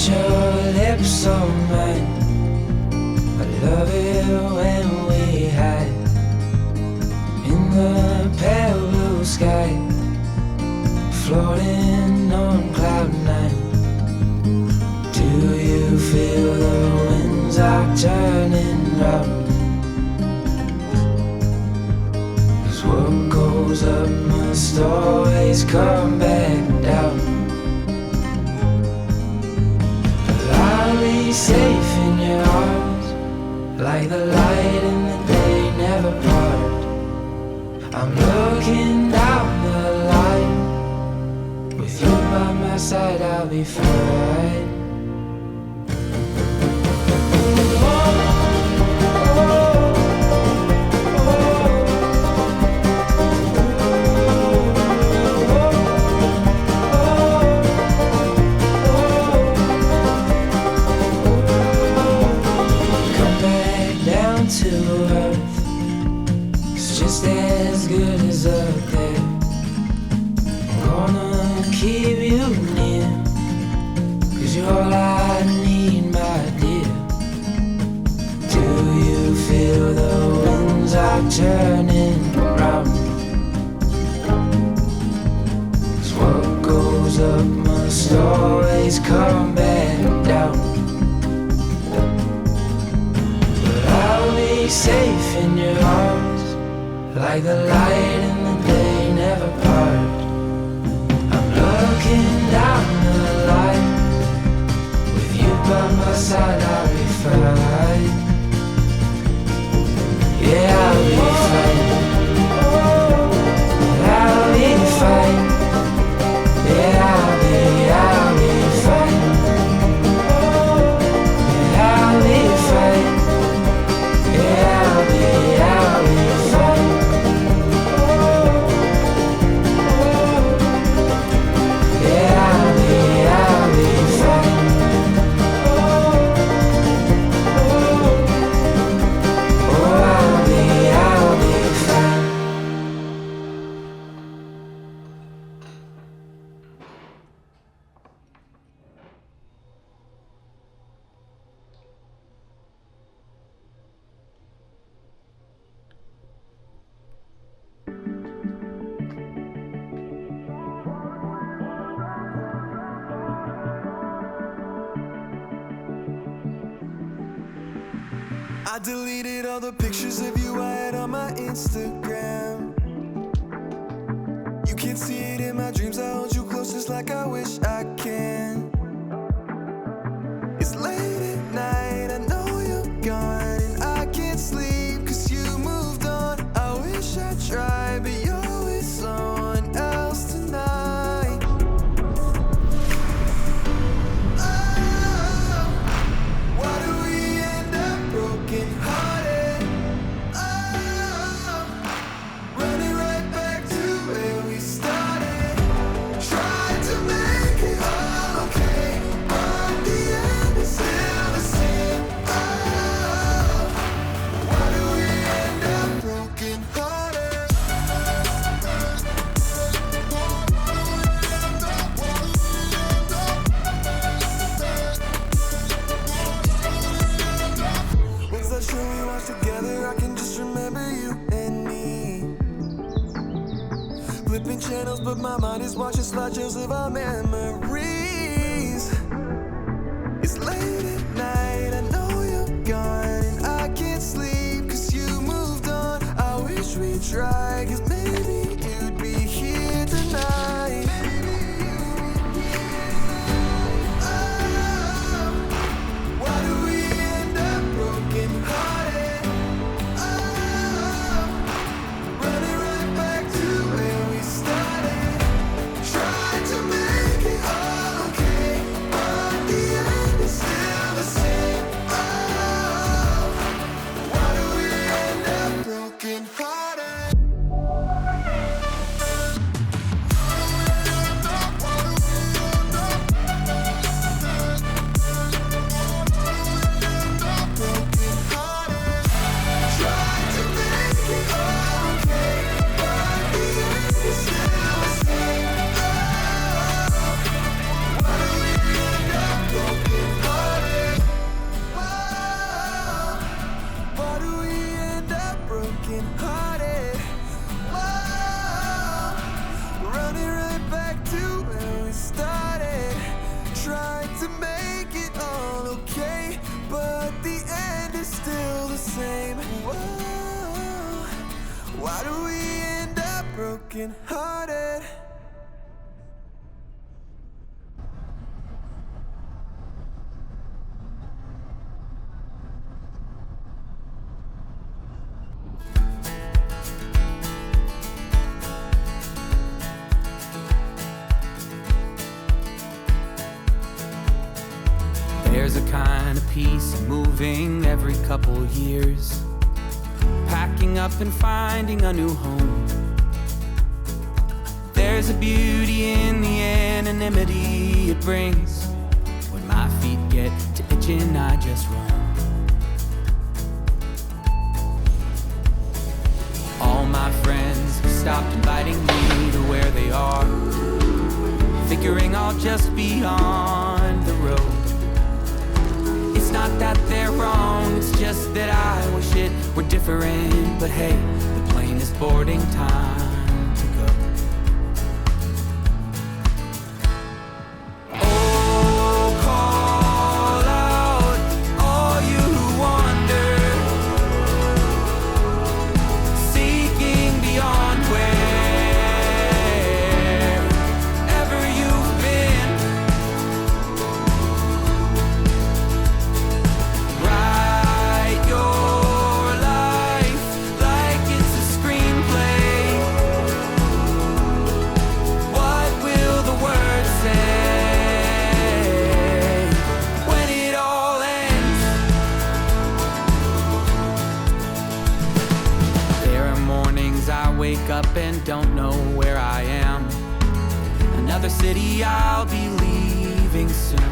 your lips on mine. I love it when we hide in the pale blue sky, floating on cloud nine. Do you feel the winds are turning round? 'Cause what goes up must always come back down. I'll be safe in your arms, like the light in the day never part. I'm looking down the line, with you by my side I'll be fine. To earth, it's just as good as up there. I'm gonna keep you near, 'cause you're all I need, my dear. Do you feel the winds are turning round? 'Cause what goes up must always come back down. Safe in your arms, like the light in the day never part. I'm looking down the line, with you by my side I'll be fine. Yeah, I'll be fine. I'll be fine. Yeah, I'll be fine. Yeah, I'll be fine. Yeah, I'll be fine. Yeah, I'll be fine. Oh, I'll be fine. I deleted all the pictures of you I had on my Instagram. You can't see it in my dreams, I hold you close just like I wish I can. It's late at night, I know you're gone, and I can't sleep 'cause you moved on. I wish I tried, but you're with someone else tonight. Oh, why do we end up broken hearted? Oh, running right back to where we started. Tried to make it all okay, but the end is still the same. Oh, why do we end up broken hearted? What's that show we watched together? I can just remember you and me. Flipping channels, but my mind is watching slideshows of our memories. It's late at night, I know you're gone, and I can't sleep 'cause you moved on. I wish we tried, 'cause maybe you'd be here tonight. Oh, why do we end up broken hearted? Oh, running right back to where we started. Tried to make it all There's a kind of peace in moving every couple years, packing up and finding a new home. There's a beauty in the anonymity it brings. When my feet get to itching, I just run. All my friends have stopped inviting me to where they are, figuring I'll just be on the road. It's not that they're wrong, it's just that I wish it were different. But hey, the plane is boarding, time to go. Oh, call out all you who wander, seeking beyond wherever you've been. Write your life like it's a screenplay. What will the words say when it all ends? There are mornings I wake up and don't know where I am. Another city I'll be leaving soon.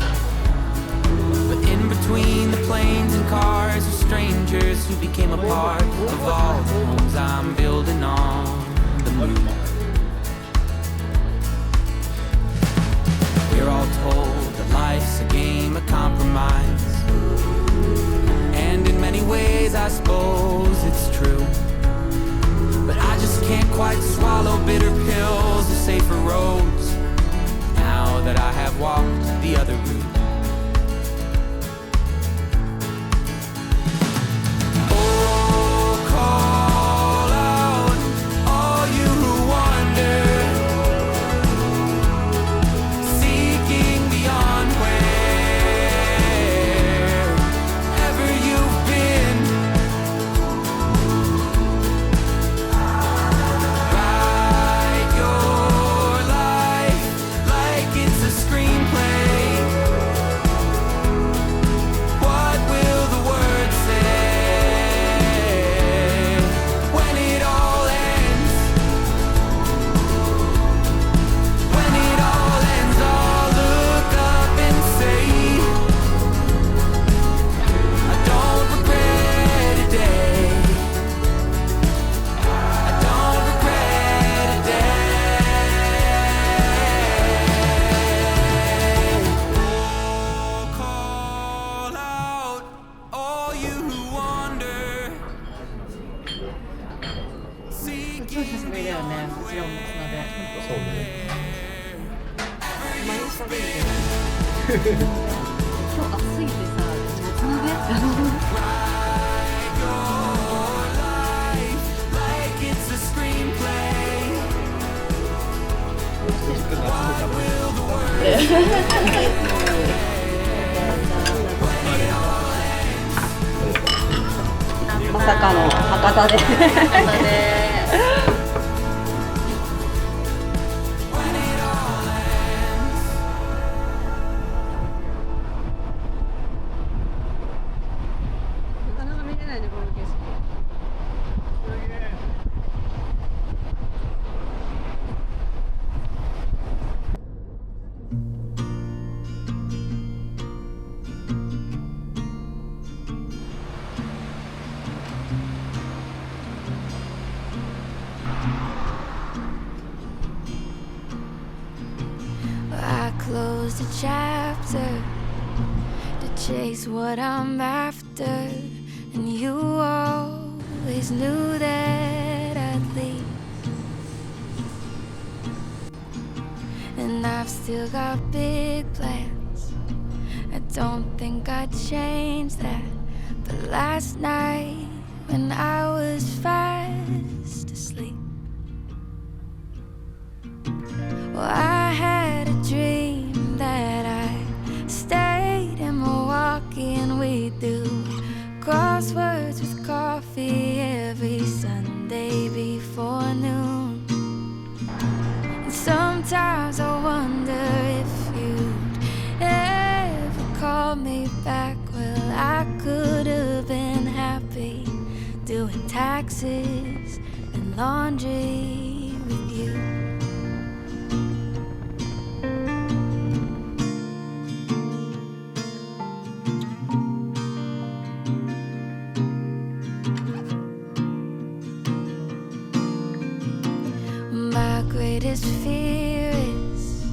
But in between the planes and cars are strangers who became a part of all the homes I'm building on the moon. We're all told that life's a game of compromise, and in many ways I suppose it's true. But I just can't quite swallow bitter pills or safer roads now that I have walked the other route. Oh, call out all you who wander, seeking beyond wherever you've been. Write your life like it's a screenplay. What will the words say when it all ends? When it all ends, I'll look up and say, I don't regret a day. I don't regret a day. Oh, call out all you who wander, すごい seeking 久しぶりだよね、こちらも砂で。そうね。真似したでいいけど。今日暑いんでさ、砂で。 Write your life like it's a screenplay. What will the words say? まさかの博多で。博多で。 When it all ends. なかなか見れないね、この景色。 I closed a chapter to chase what I'm after, and you always knew that I'd leave. And I've still got big plans. I don't think I'd change that. But last night, when I was fast asleep, well, I had a dream that I stayed in Milwaukee and we do crosswords with coffee every Sunday before noon. And sometimes I wonder if you'd ever call me back. taxes and laundry with you. My greatest fear is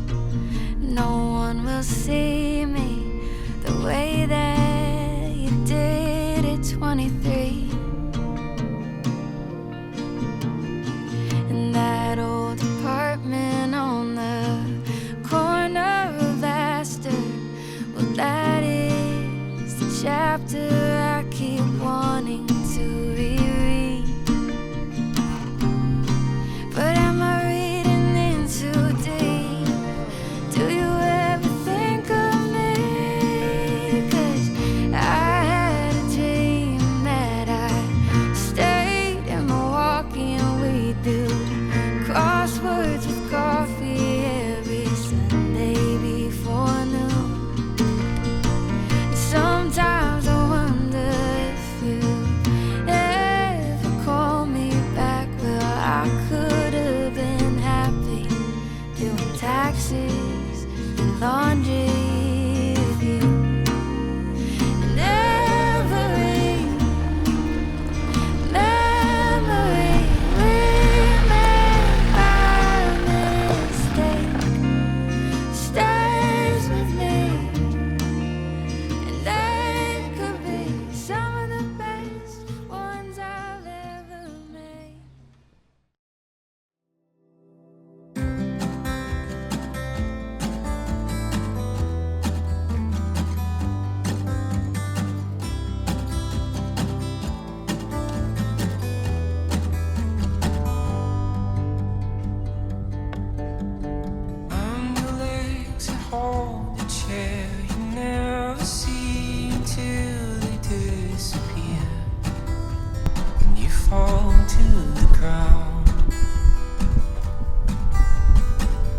no one will see me the way that you did at 23. In that old apartment on the corner of Astor, well, that is the chapter I keep wanting to reread. But am I reading in too deep? Do you ever think of me? 'Cause I had a dream that I stayed in Milwaukee and we do crosswords with coffee every Sunday before noon. Sometimes I wonder if you ever call me back. Well, I could have been happy doing taxes and laundry with you. And every memory we made by mistake stays with me. And they could be some of the best ones I've ever made. I'm the legs that hold the chair you never see until they disappear. And you fall to the ground.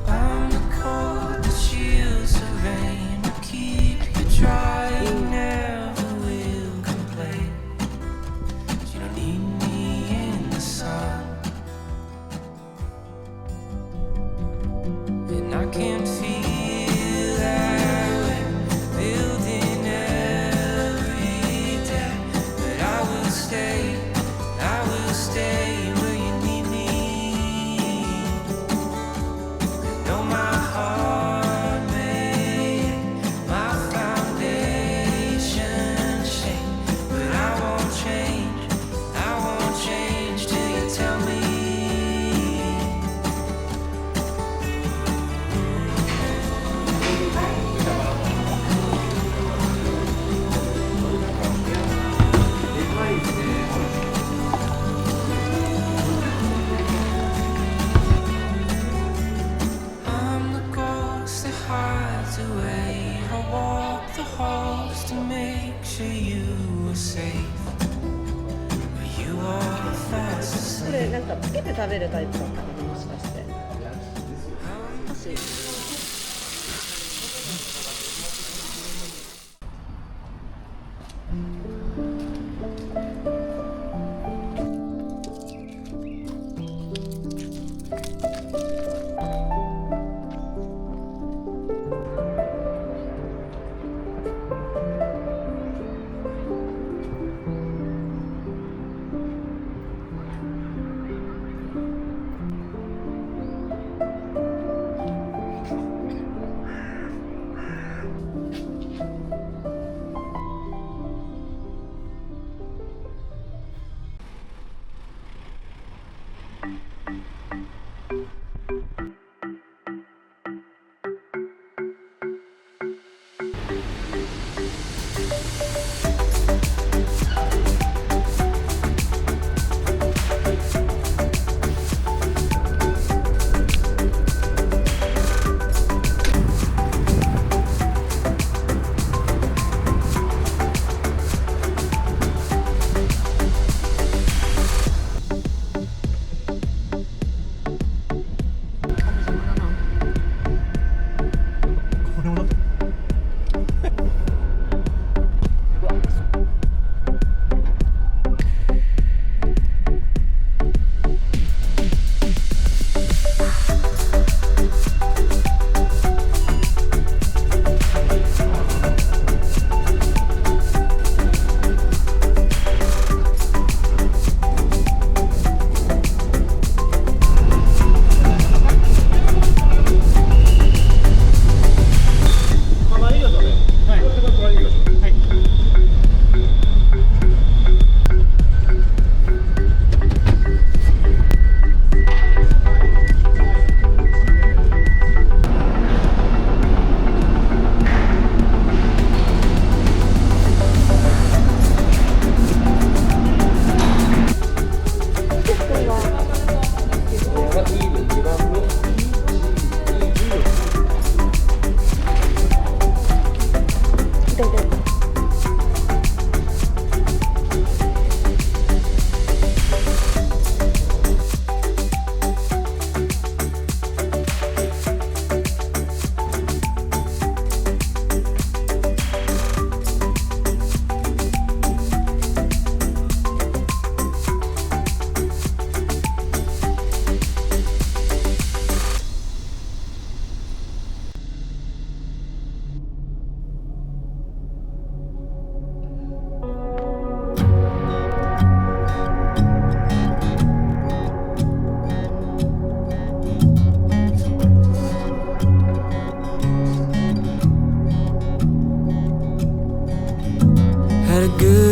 I'm the cold that shields the rain, will keep you dry. You never will complain. 'Cause you don't need me in the sun. And I can feel that we're building every day. But I will stay where you need me. Know my heart may, my foundation shake. But I won't change till you tell me. I'm the ghost that hides away. I walk the halls to make sure you are safe. But you are fast これ asleep. なんかつけて食べるタイプだったかな、もしかして。もし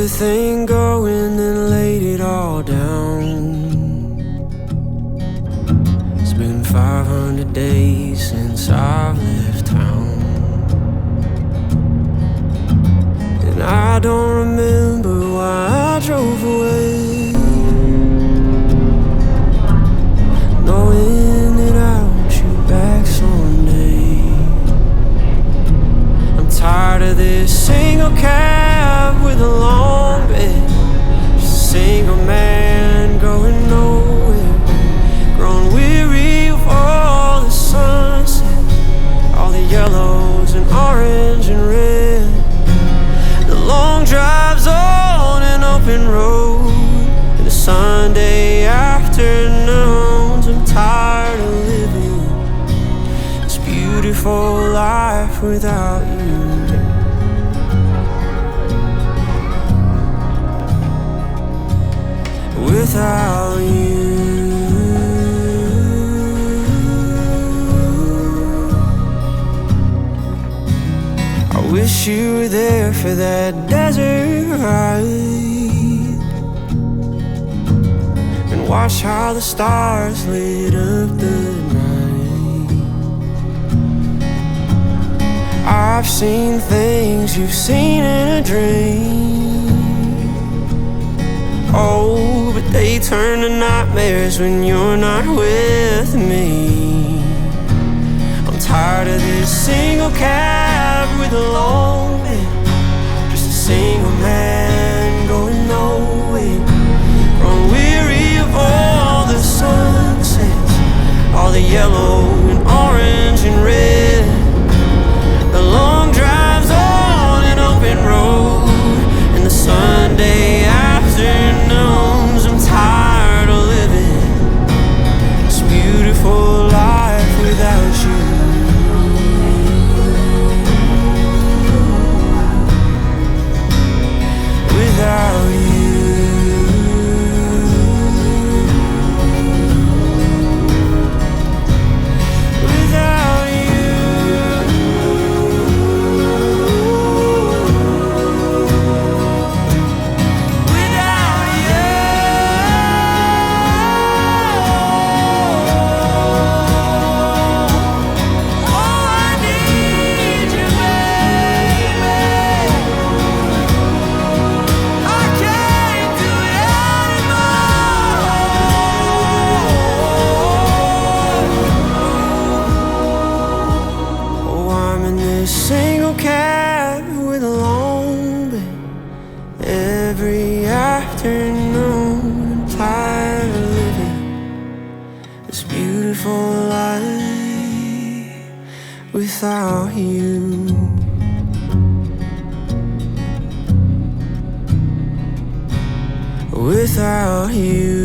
good thing going and laid it all down. It's been 500 days since I've left town, and I don't remember why I drove away, knowing that I'll shoot back someday. I'm tired of this single cab with a long bed, just a single man going nowhere. Grown weary of all the sunsets, all the yellows and orange and red, the long drives on an open road, and the Sunday afternoons. I'm tired of living this beautiful life without you. Without you, I wish you were there for that desert ride, and watch how the stars lit up the night. I've seen things you've seen in a dream, oh, but they turn to nightmares when you're not with me. I'm tired of this single cab with a long bed, just a single man going nowhere. Grown weary of all the sunsets, all the yellow and orange and red, the long drives on an open road, and the Sunday afternoons. I'm tired of living this beautiful life without you. Without you. Without you. Without you. Oh, I need you, baby. I can't do it anymore. Oh, I'm in this single cab with a long bed every afternoon. I'm tired of living this beautiful life without you. Without you.